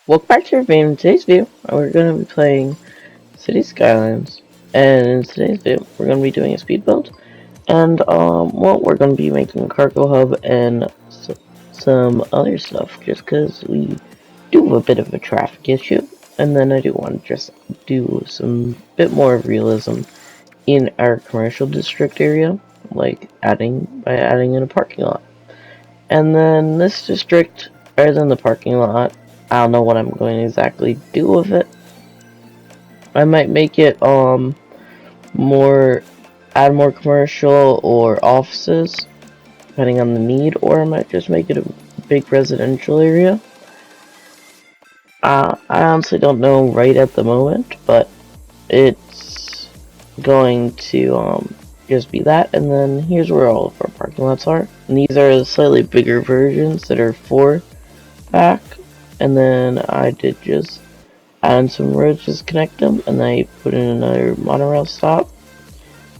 Welcome back to our video. In today's video, we're going to be playing City Skylines, and in today's video, we're going to be doing a speed build, and well, we're going to be making a cargo hub and some other stuff, just because we do have a bit of a traffic issue, and then I do want to just do some bit more of realism in our commercial district area, like adding in a parking lot, and then this district, other than the parking lot. I don't know what I'm going to exactly do with it. I might make it add more commercial or offices, depending on the need, or I might just make it a big residential area. I honestly don't know right at the moment, but it's going to just be that. And then here's where all of our parking lots are. And these are the slightly bigger versions that are 4-pack. And then I did just add in some roads, just connect them, and then I put in another monorail stop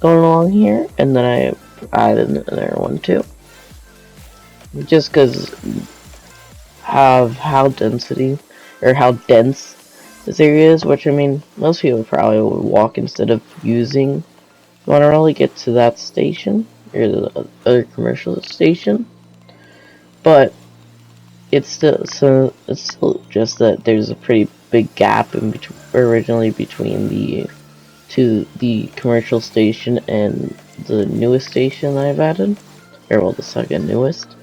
going along here, and then I added another one too. Just because of how dense this area is, which I mean, most people probably would walk instead of using monorail to get to that station, or the other commercial station, but it's still just that there's a pretty big gap in between between the commercial station and the newest station that I've added, or well, the second newest.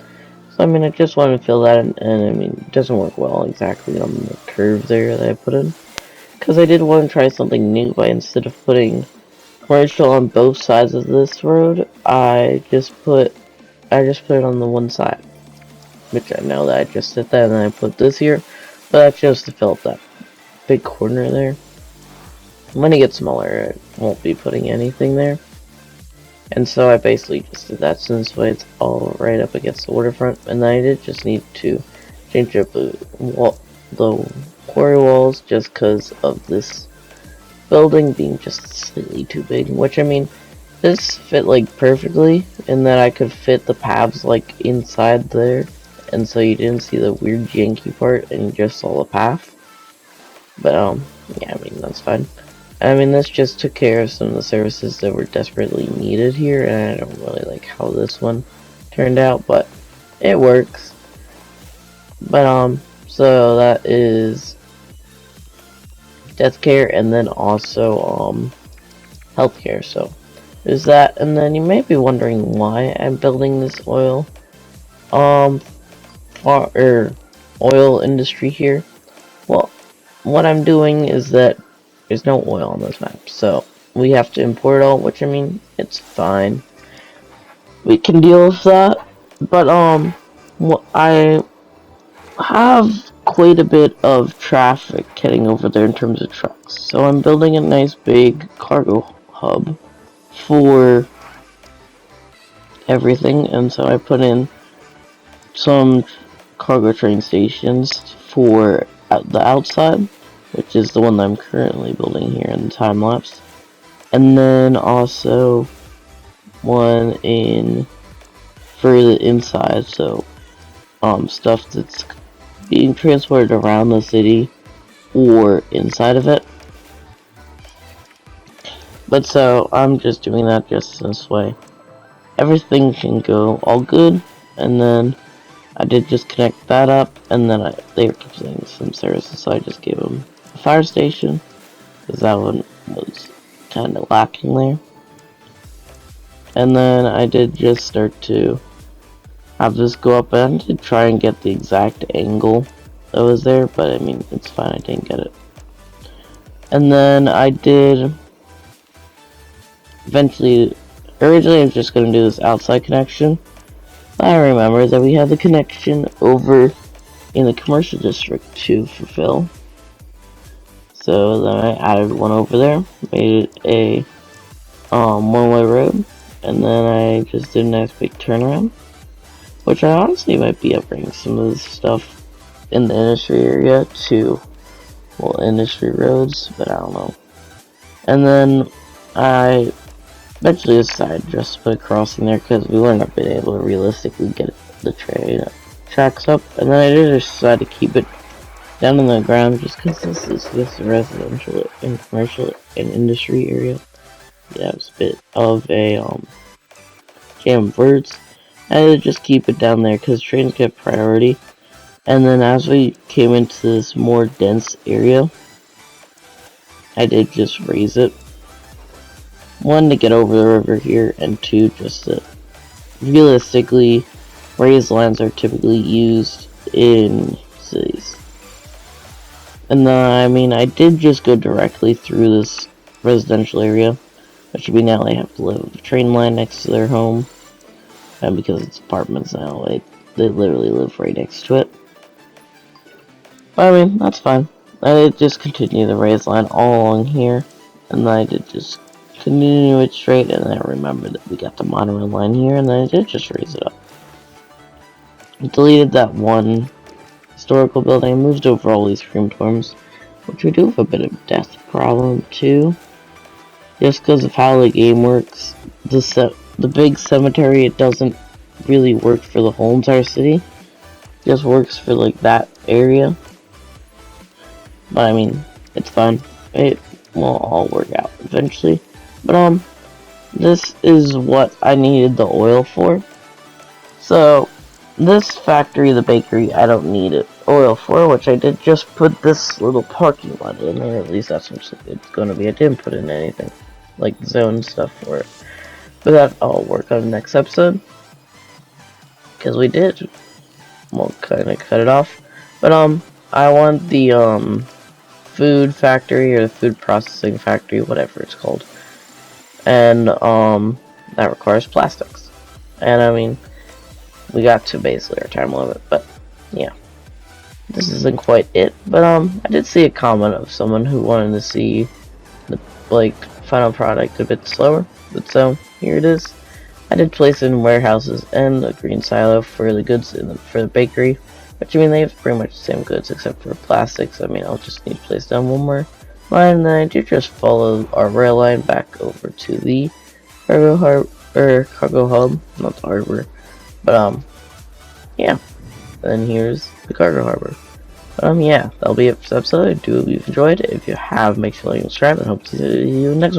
So I mean, I just want to fill that in, and I mean, it doesn't work well exactly on the curve there that I put in, because I did want to try something new by instead of putting commercial on both sides of this road, I just put it on the one side. Which I know that I just did that, and then I put this here, but that's just to fill up that big corner there. When it gets smaller, I won't be putting anything there. And so I basically just did that since it's all right up against the waterfront, and then I did just need to change up the quarry walls just because of this building being just slightly too big, which I mean, this fit like perfectly in that I could fit the paths like inside there. And so you didn't see the weird janky part, and you just saw the path. But yeah, I mean, that's fine. I mean, this just took care of some of the services that were desperately needed here, and I don't really like how this one turned out, but it works. But so that is death care, and then also healthcare. So there's that, and then you may be wondering why I'm building this oil oil industry here. Well, what I'm doing is that there's no oil on this map, so we have to import it all, which I mean, it's fine. We can deal with that, but I have quite a bit of traffic heading over there in terms of trucks, so I'm building a nice big cargo hub for everything, and so I put in some cargo train stations for the outside, which is the one that I'm currently building here in the time lapse, and then also one in for the inside, so stuff that's being transported around the city or inside of it. But so I'm just doing that just this way everything can go all good, and then I did just connect that up, and then they were completing some services, so I just gave them a fire station, because that one was kind of lacking there. And then I did just start to have this go up, and I did try and get the exact angle that was there, but I mean, it's fine, I didn't get it. And then I did eventually, originally I was just going to do this outside connection. I remember that we had the connection over in the commercial district to fulfill. So then I added one over there, made it a one-way road, and then I just did a nice big turnaround, which I honestly might be upgrading some of this stuff in the industry area to, well, industry roads, but I don't know. And then I eventually decided just to put a crossing there because we wouldn't have been able to realistically get the train tracks up, and then I did decide to keep it down on the ground just because this is just a residential and commercial and industry area. Yeah, it's a bit of a jam of birds. I had to just keep it down there because trains get priority. And then as we came into this more dense area, I did just raise it. One, to get over the river here, and two, just to realistically, raised lands are typically used in cities. And then, I mean, I did just go directly through this residential area, which would be now they have to live a train line next to their home. And because it's apartments now, they literally live right next to it. But I mean, that's fine. I did just continue the raised line all along here, and then I did just continue it straight, and then I remembered that we got the monorail line here, and then I did just raise it up. I deleted that one historical building, I moved over all these crematoriums, which we do have a bit of death problem too. Just because of how the game works, the big cemetery, it doesn't really work for the whole entire city. It just works for like that area. But I mean, it's fine. It will all work out eventually. But this is what I needed the oil for. So this factory, the bakery, I don't need it oil for, which I did just put this little parking lot in, or at least that's what it's going to be. I didn't put in anything like zone stuff for it, but that I'll work on the next episode because we did. We'll kind of cut it off, but I want the food factory or the food processing factory, whatever it's called, and that requires plastics, and I mean, we got to basically our time limit, but yeah, this isn't quite it. But I did see a comment of someone who wanted to see the final product a bit slower, but so here it is. I did place in warehouses and a green silo for the goods for the bakery, which I mean they have pretty much the same goods except for plastics. I mean I'll just need to place down one more line, and then I do just follow our rail line back over to the cargo hub, not the harbor. But yeah, then here's the cargo harbor. But yeah, that'll be it for this episode. I do hope you've enjoyed it. If you have, make sure to like and subscribe, and hope to see you next one.